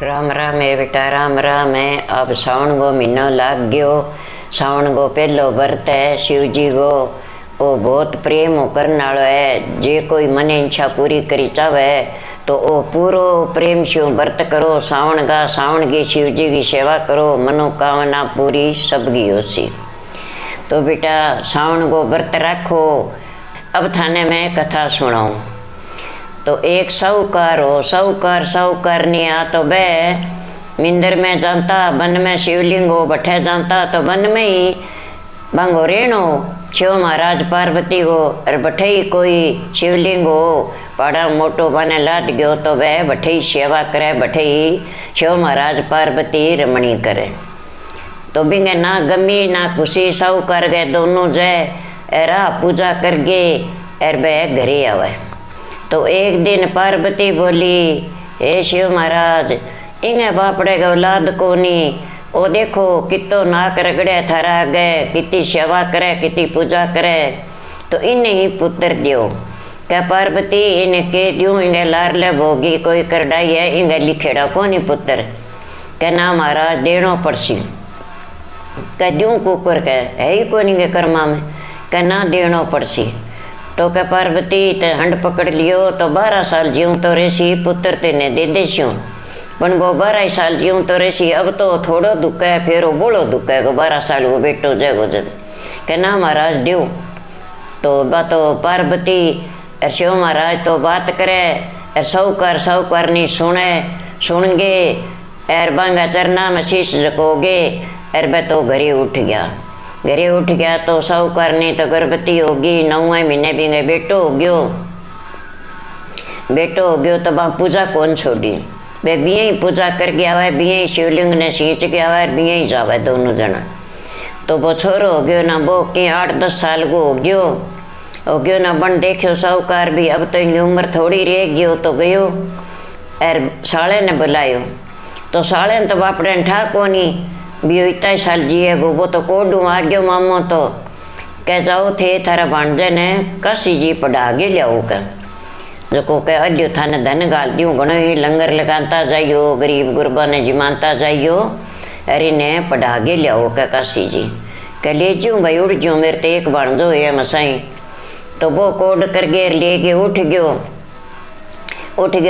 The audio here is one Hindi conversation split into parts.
राम राम है बेटा, राम राम है। अब सावन गो महीनो लाग गयो। सावन गो पहलो व्रत है शिव जी गो। वो बहुत प्रेम करने वालो है। जे कोई मन इच्छा पूरी करी चाहे तो वो पूरो प्रेम से व्रत करो सावन का। सावन की शिव जी की सेवा करो, मनोकामना पूरी सबकी होसी। तो बेटा सावन को व्रत रखो। अब थाने मैं कथा सुनाऊं। तो एक साहूकार हो, साहूकार नहीं आ तो बे मिंदर में जानता, वन में शिवलिंग हो बठे जानता तो वन में ही बांगो रेणो शिव महाराज पार्वती हो। और बठे ही कोई शिवलिंग हो पाड़ा मोटो बने लाद गयो तो वह बठे ही सेवा करे, बठे ही शिव महाराज पार्वती रमणी करे। तो बिंगे ना गमी ना खुशी साहूकार गए दोनों जय एरा पूजा कर गे एर वह घरे आवे। तो एक दिन पार्वती बोली, हे शिव महाराज इंगे बापड़े का औलाद को नहीं। ओ देखो कितो नाक रगड़े थारा गए, कितनी सेवा करे कितनी पूजा करे, तो इन्हें ही पुत्र दियो। क्या पार्वती इन्हें के दियो, इंगे लारले भोगी कोई करडाई है, इंगे लिखेड़ा को नहीं पुत्र। क्या ना महाराज देनो पड़सी। क्या द्यूं कुकर के है ही को नहीं कर्मा में, क्या ना देनो पड़सी। तो क्या पार्वती ते हंड पकड़ लियो तो 12 साल जीव तो रेसी, पुत्र तेने दे देस्यो। पण वो 12 साल जीव तो रेसी, अब तो थोड़ो दुख है फिर वो बोलो दुख है 12 साल वो बेटो जगो जग के ना महाराज देव। तो बातो पार्वती और शिव महाराज तो बात करे और साहूकार नहीं सुन गे और बांगा चरना में शीश झकोगे और वह तो घरे उठ गया। तो साहूकार ने तो गर्भवती होगी, 9वें महीने भी गए बेटो हो गयो तो वहाँ पूजा कौन छोड़ी। वे बिये ही पूजा कर गया हुआ, बिये ही शिवलिंग ने सींच गया हुआ, बिये ही जावे दोनों जना। तो वो छोरो हो गयो ना, वो कि 8-10 साल को हो गयो ना। बन देखो साहूकार भी अब तो इनकी उम्र थोड़ी रह गयो तो गयो और साले ने बुलायो। तो साले ने तो बापड़े ठा को नहीं भी इतना साल जिए वो तो कोडू आ गयो मामो। तो कह जाओ थे थारा भांजे ने काशी जी पढ़ा गे लियाओ का जो को कह अड्यो थाने धन गाल दियो, घणो ही लंगर लगाता जाइयो, गरीब गुरबा ने जिमानता जाइयो अरे ने पढ़ा गे लियाओ का काशी जी। कह ले ज्यूँ भाई उड़ ज्यूँ मेरे तो एक भाणजो है मसाई। तो वो कोड कर गे ले के उठ गयो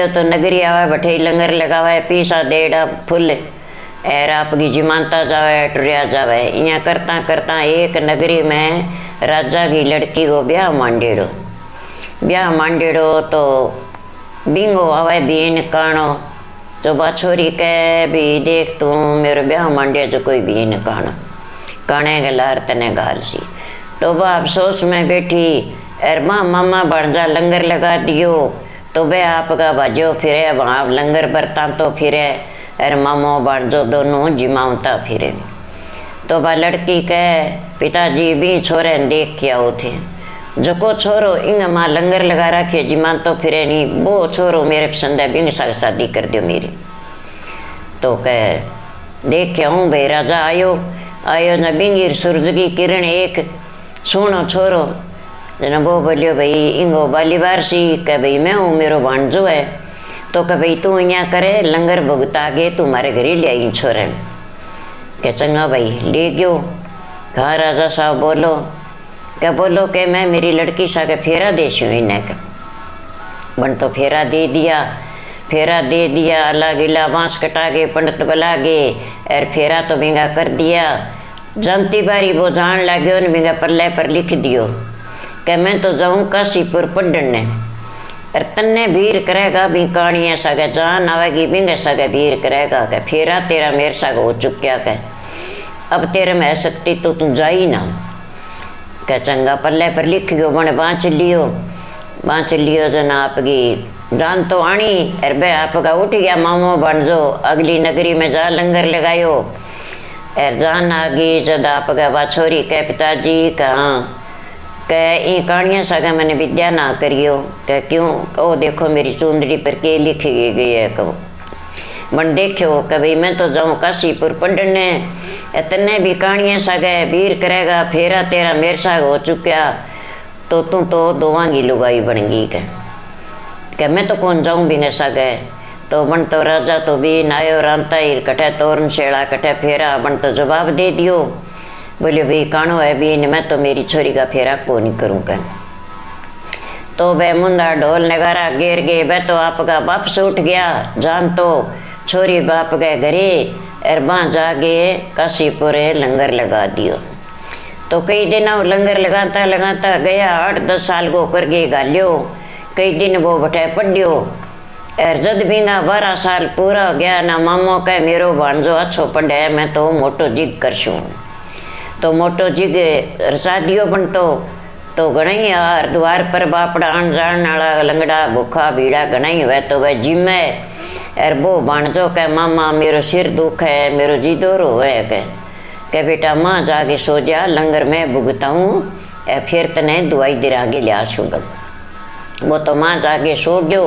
तो नगरी आवे बठे लंगर लगावे, पीसा देड़ा फुल और आपकी जिमानता जावे टुरिया जावे। यहाँ करता एक नगरी में राजा की लड़की को ब्याह मांडेड़ो तो बिंगो आवे बीन कानो। तो बाछोरी कह भी देख तू मेरे ब्याह मांडे जो कोई बीन काने के लार तने गाल सी। तो वह अफसोस में बैठी और मामा भांजा लंगर लगा दियो। तो वह आपका बाजो फिरे वहाँ लंगर बरता तो फिरे और मामो भांजो दोनों जिमावता फिरे। तो वह लड़की कह पिताजी भी छोरे देख के आओ थे, जो को छोरो इंग माँ लंगर लगा रखे जिमान तो फिरे नहीं, वो छोरो मेरे पसंद है बिंग साथ शादी कर दियो मेरी। तो कह देख के आऊँ भाई राजा आयो न बिंगिर सूरज की किरण एक सुनो छोरो जना। वो बोलियो भाई इंगो बालीबार सी कह भाई मैं हूँ मेरो भांजो है। तो कह भाई तू यहाँ करे लंगर भुगता गे तुम्हारे घर ही ले आई छोरे। के चंगा भाई ले गयो। कहाँ राजा साहब बोलो के मैं मेरी लड़की सा के फेरा देशू इन्हें का। बन तो फेरा दे दिया अला गिला बांस कटा के पंडित बुला गे और फेरा तो बिंगा कर दिया। जानती बारी वो जान लाग्यो ने बिंगा पल्ले पर लिख दियो कि मैं तो जाऊँ काशीपुर पढ़ने और तन्ने भीर करेगा भी कहानियाँ सगे जान आवेगी बिंगे सगे भीर करेगा के फेरा तेरा मेरे साग हो चुक्या के अब तेरे में शक्ति तो तू जाई ना। क्या चंगा पल्ले पर लिख गयो बने बाँच लियो जना आपकी जान तो आनी और बे आपका उठ गया मामो भांजो अगली नगरी में जा लंगर लगायो और जान आ गई जब आपका बाछोरी कह पिताजी कहाँ कह इन कहानियाँ सगा मैंने विद्या ना करियो। कह क्यों कहो देखो मेरी चूंदड़ी पर के लिखी गई है कहो। मन देखो कि भाई मैं तो जाऊँ काशीपुर पढ़ने इतने भी कहानियाँ सगे वीर करेगा फेरा तेरा मेरे साग हो चुका तो तू तो दोवां की लुगाई बन गई। कह मैं तो कौन जाऊँ भी न सगे तो बन तो राजा तो भी नायो रांता ही कटे तोरन शेड़ा कटे फेरा बन तो जवाब दे दियो। बोले भाई कानो है भी मैं तो मेरी छोरी का फेरा को नहीं करूँगा। तो वह मुंदा ढोल नगारा गिर गए। वह तो आपका बाप से उठ गया जान तो छोरी बाप गए घरे और वहाँ जाके काशीपुर लंगर लगा दियो। तो कई दिन वो लंगर लगाता लगाता गया 8-10 साल को करके गालियो। कई दिन वो बटे पढ़ियो और जद बींगा 12 साल पूरा हो गया ना मामो कह मेरो भांजो अच्छो पढ़े मैं तो मोटो जिग करशूँ। तो मोटो जिग रचा दियो बन तो घणाई यार द्वार पर बापड़ा आन जान वाला लंगड़ा भूखा भीड़ा घणाई हुआ। तो वह जिम्मे और वो भाणजो कह मामा मेरो सिर दुख है मेरो जी दोरो है कह बेटा माँ जाके सो जा लंगर में भुगता हूँ फिर तने दवाई दिरा के लिया छूँगा। वो तो माँ जाके सो गयो।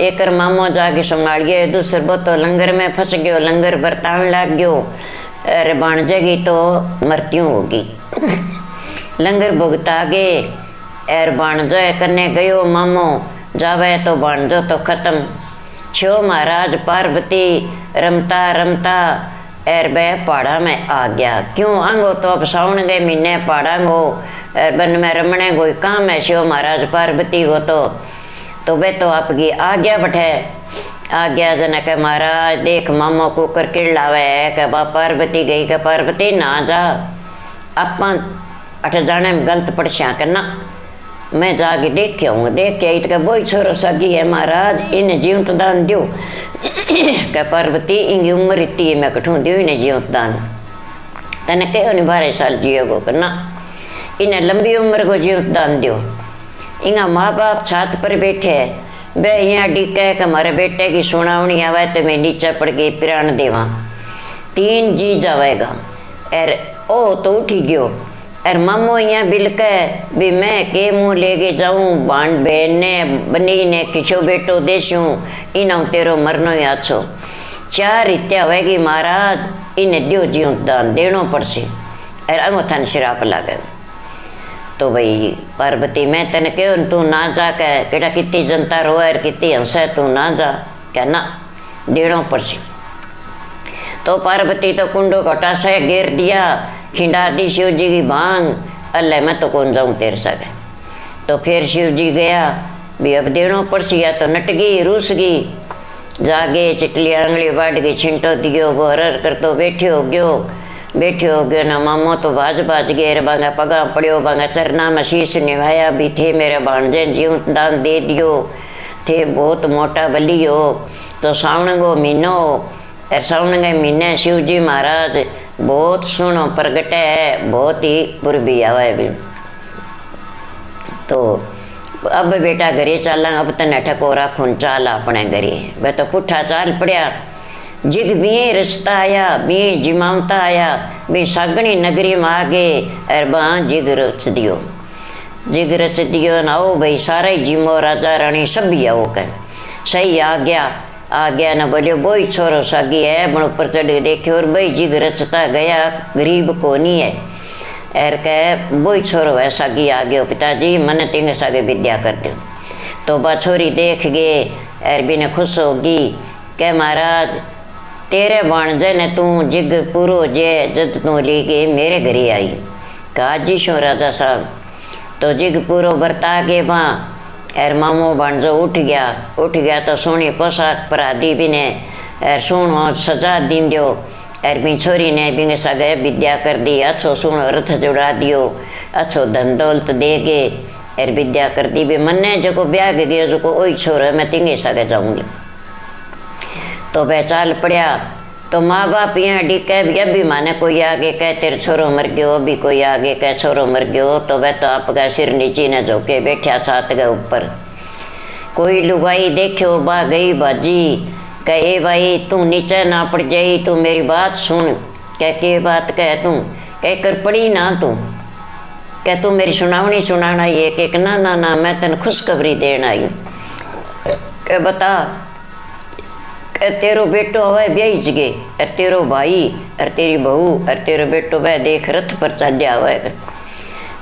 एक मामो जाके संभालिए दूसरे वो तो लंगर में फंस गयो लंगर बरतान लग गयो। अरे भाणजेगी तो मृत्यु होगी। लंगर भुगता गे एर भाणजो करने गयो मामो जावे तो भाणजो तो खत्म छो। महाराज पार्वती रमता रमता एर बे पहाड़ा में आ गया। क्यों आंगो तो अब सावन गए महीने पहाड़ांगो बन में रमने कोई काम है शिव महाराज पार्वती को तो वे तो आपकी आ गया बठे आ गया जना के महाराज देख मामो को कर किड़लावे है के बा पार्वती गई के पार्वती ना जा अपा अठ जाने में गलत पड़श्या करना मैं जाके देख के आऊँगा। देख के आई तो वही छोरो सगी है महाराज इन्हें जीवत दान दो के पार्वती इनकी उम्र इतनी है मैं कठूँ दो इन्हें जीवत दान तने कहो नहीं 12 साल जियोगो करना इन्हें लंबी उम्र को जीवत दान दो। इनका माँ बाप छात पर बैठे है वे यहाँ डिके कि हमारे बेटे की सुनावनी आवे तो मैं नीचे पड़ गई प्राण देवा 3 जी जावेगा एर ओ तो उठी गयो और मामो यहाँ बिलके भी मैं के मुँह लेके जाऊँ बांड बहन ने बनी ने किसो बेटो देशूँ इन्हों तेरो मरनो ही आछो 4 रित्या होगी महाराज इन्हें दियो जीवन दान देनो पड़से और अंगो थान श्राप लागे। तो भाई पार्वती मैं तेने कहो तू ना जा के केटा कितनी जनता रोए और कितनी हंसे तू ना जा क्या ना देनो पड़से। तो पार्वती तो कुंडो घटा से घेर दिया खिंडा दी शिव जी की भांग अल्लाह मैं तो कौन जाऊँ तेरे सगे। तो फिर शिव जी गया भी अब देनो पड़सी या तो नट गई रूस गई जागे चिटली आंगली बाढ़ गई छिंटो दियो वो हर कर तो बैठे हो गयो ना मामो तो बाज गए बांगा पगा पड़ियो बांगा चरना में शीश निभाया भी थे मेरे भाणजे जीव दान दे दियो थे बहुत मोटा बली हो। तो सावन गो महीनो और सावन के महीने शिव जी महाराज बहुत सुनो प्रगट है बहुत ही पूर्वी आवा भी। तो अब बेटा घरे चाला अब तने ठकोरा खून चाल अपने घरे वह तो पुठा चाल पड़िया जिग भी रिश्ता आया भी जिमावता आया भी सागणी नगरी में आगे और बहाँ जिग रच दियो ना ओ भाई सारा ही जिमो राजा रानी सब ही आओ कह सही आ गया ना बोलियो बोई छोरो सागी है बण ऊपर चढ़ के देखियो और भाई जिग रचता गया गरीब को नहीं है एर कह बोई छोरो है सागी आ गयो पिताजी मन तिंग सागे विद्या कर दो। तो बा छोरी देख गए एर भी ने खुश होगी कह महाराज तेरे भाणजे ने तू जिग पूरो जे जद तू लेके मेरे घरे आई कहा जी शो राजा साहब। तो जिग पूरो बरता के वहाँ एर मामो भाणजो उठ गया तो सोनी पोशाक परा दी भी ने एर सोनो सजा दी दियो एर भी छोरी ने बिंगे सगे विद्या कर दी अच्छो सोनो रथ जुड़ा दियो अच्छो धन दौलत दे गे एर विद्या कर दी भी मन्ने जो ब्याह गयो जो वही छोरो मैं तिंगे सगे जाऊँगी। तो वह चाल पड़िया तो माँ बाप यहाँ डिके भी अभी माने कोई आगे कह तेरे छोरो मर गयो अभी कोई आगे कह छोरो मर गयो। तो वह तो आपका सिर नीचे न झोंके बैठा छात के ऊपर कोई लुगाई देखो बा गई बाजी कहे भाई तू नीचे ना पड़ जाई तू मेरी बात सुन कह के बात कह तू कह कर पड़ी ना तू कह तू मेरी सुनावनी सुनाना एक ना ना ना मैं तेन खुशखबरी देना आई कह बता तेरो बेटो हवा ब्याज गए और तेरो भाई और तेरी बहू और तेरो बेटो वह देख रथ पर चढ़ा हुआ है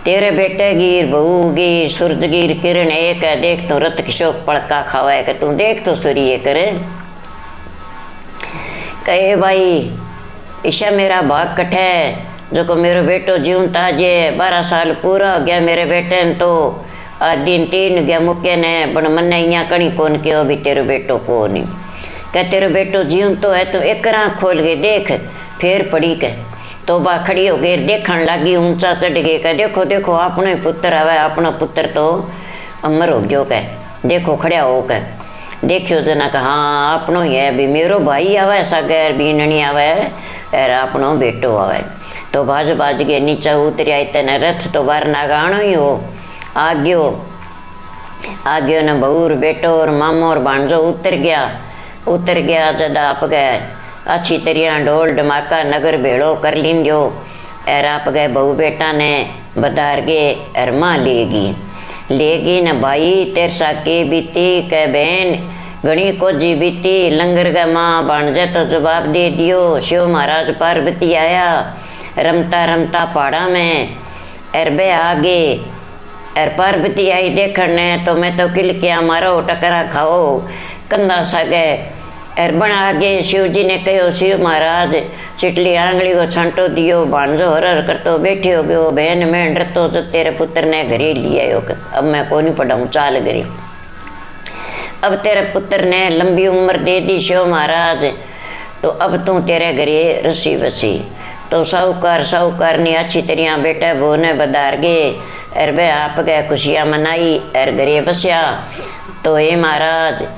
तेरे बेटे गिर बहू गिर सूरज गिर किरण एक है देख तो रथ किशोक पड़का खावा है तू देख तो सूर्य करे कहे भाई ईशा मेरा भाग कट है, जो को मेरो बेटो जीवता जे 12 साल पूरा हो गया मेरे बेटे ने, तो आ दिन 3 गया मुके ने, पण मने यहाँ कणी कौन क्यों भी तेरो बेटो को नहीं। कह तेरो बेटो जीव तो है, तो एक आँख खोल के देख। फिर पड़ी के तो बा खड़ी हो गई, देखण लगी, ऊंचा चढ़ गए। कह देखो देखो अपनो ही पुत्र आवे, अपना पुत्र तो अमर हो गयो। कह देखो खड़िया हो के देखियो जना का हाँ अपनो ही है, भी मेरो भाई आवे सागर बीननी आवे और अपनो बेटो आवे। तो बाज बाज के नीचा उतरिया, इतने रथ तो बार नागाणो ही हो आग्यो न बहूर बेटो और मामो और भांजो उतर गया जदा आप गए अच्छी तरह ढोल धमाका नगर भेड़ो कर लिंजो। और आप गए बहू बेटा ने बदार गे और माँ लेगी न भाई तेरसा की बीती के बहन घनी कोजी बीती लंगर का माँ भाणजे तो जवाब दे दियो। शिव महाराज पार्वती आया रमता रमता पहाड़ा में अरबे आगे और पार्वती आई देखने, तो मैं तो किल किया मारो टकरा खाओ कंधा सागे। और बना आगे शिव जी ने कहो शिव महाराज चिटली आंगली को छांटो दियो, भांजो हर करतो बैठी हो गयो, बहन में डरतो जो तेरे पुत्र ने घरे लिया। अब मैं को नहीं पढ़ाऊँ चाल घरे। अब तेरे पुत्र ने लंबी उम्र दे दी शिव महाराज, तो अब तू तेरे घरे रसी बसी। तो साहूकार ने अच्छी तरह बेटा बो ने बदार गए और वे आप गए खुशियाँ मनाई और घरे बसिया। तो हे महाराज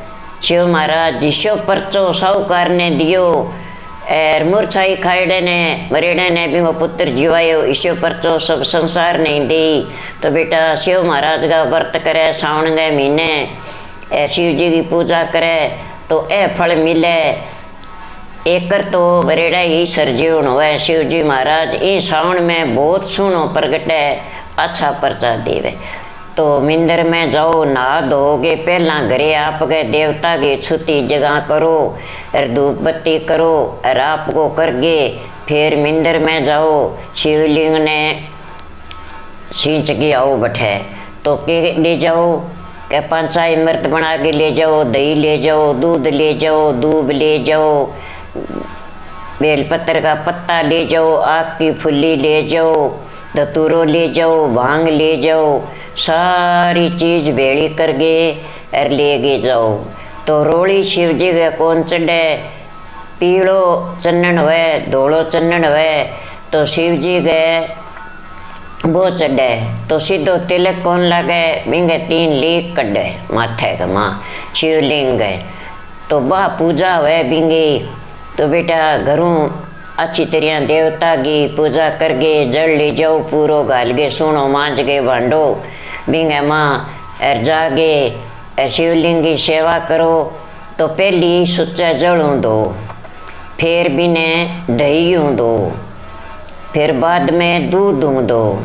शिव महाराज जिसो परचो साहूकार ने दियो और मूर्छाई खाईडे ने मरेडे ने भी वो पुत्र जीवायो, ईशो परचो सब संसार नहीं दी। तो बेटा शिव महाराज का व्रत करे सावन गए महीने शिव जी की पूजा करे तो ए फल मिले। एकर तो बरेड़ा ही सरजीवन हुए। शिव जी महाराज ई सावन में बहुत सुनो प्रगटे अच्छा पर्चा देवे। तो मिंदर में जाओ नहा धोगे, पहला घरे आप गए देवता की छुट्टी जगह करो और धूप बत्ती करो और आपको करगे फिर मिंदर में जाओ शिवलिंग ने सींच के आओ बैठे। तो के ले जाओ के पंचाई मृत बना के ले जाओ, दही ले जाओ, दूध ले जाओ, दूब ले जाओ, बेलपत्र का पत्ता ले जाओ, आग की फुल्ली ले जाओ, धतूरो ले जाओ, भांग ले जाओ, सारी चीज भेड़ी कर गए और ले गए जाओ। तो रोड़ी शिव जी के कौन चढ़े, पीड़ो चन्नन हुए धोड़ो चन्नन हुए, तो शिव जी गए वो चढ़े। तो सीधो तिलक कौन लगे, बिंगे 3 लीक कढ़े माथे का माँ शिवलिंग गए। तो वह पूजा हुए बिंगी। तो बेटा घरों अच्छी तरह देवता की पूजा कर गए, जल ले जाओ पूरो घाल गए, सुनो मांझ गए भांडो बिंगे माँ और जागे और शिवलिंग की सेवा करो। तो पहली सुच्चा जड़ों दो, फिर बिने दही दो, फिर बाद में दूध दो,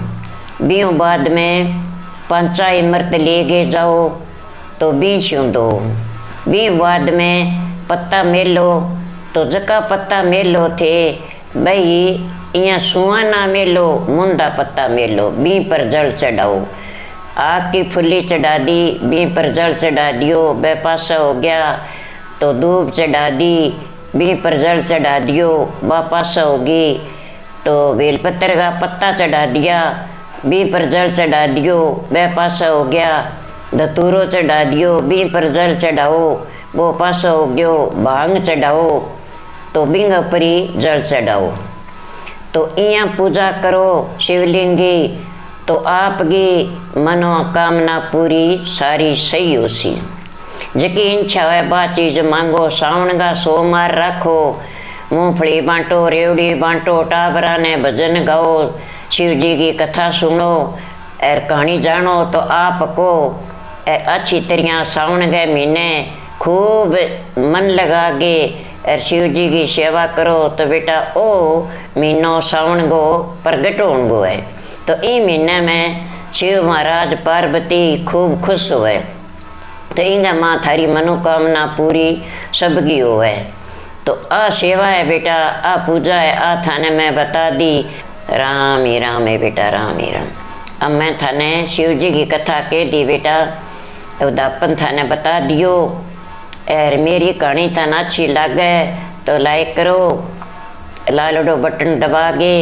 बीओ बाद में पंचाई मृत ले गए जाओ तो बीस दो, बी बाद में पत्ता मेलो। तो जका पत्ता मेलो थे भाई यहाँ सुहाना मेलो, मुंदा पत्ता मेलो, बी पर जल चढ़ाओ। आग की फुल्ली चढ़ा दी, बी पर जल चढ़ा दियो, बे पासा हो गया। तो धूप चढ़ा दी, बी पर जल चढ़ा दियो, बा पासा होगी। तो बेलपत्र का पत्ता चढ़ा दिया, बी पर जल चढ़ा दियो, बे पासा हो गया। धतूरो चढ़ा दियो, बी पर जल चढ़ाओ, वो पासा हो गयो। भांग चढ़ाओ तो बिंग परी जल चढ़ाओ। तो इया पूजा करो शिवलिंग की, तो आपकी मनोकामना पूरी सारी सही होसी। जकी इच्छा है बा चीज मांगो। सावन का सोमवार रखो, मूंगफली बांटो, रेवड़ी बांटो, टाबरा ने भजन गाओ, शिव जी की कथा सुनो और कहानी जानो। तो आपको अच्छी तरह सावन के महीने खूब मन लगा के और शिव जी की सेवा करो। तो बेटा ओ महीनों सावन को प्रगट होंगो है। तो ई महीने में शिव महाराज पार्वती खूब खुश हुए। तो इंगा माँ थारी मनोकामना पूरी सबकी होवे। तो आ सेवा है बेटा, आ पूजा है, आ थाने मैं बता दी। राम ही राम है बेटा, राम ही राम। अब मैं थाने शिव जी की कथा कह दी बेटा, उदापन थाने बता दियो। और मेरी कहानी थाना अच्छी लगे तो लाइक करो, लाल बटन दबा के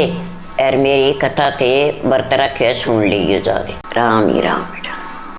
और मेरी कथा थे बरत रखे सुन लीजिए जाके। राम ही राम।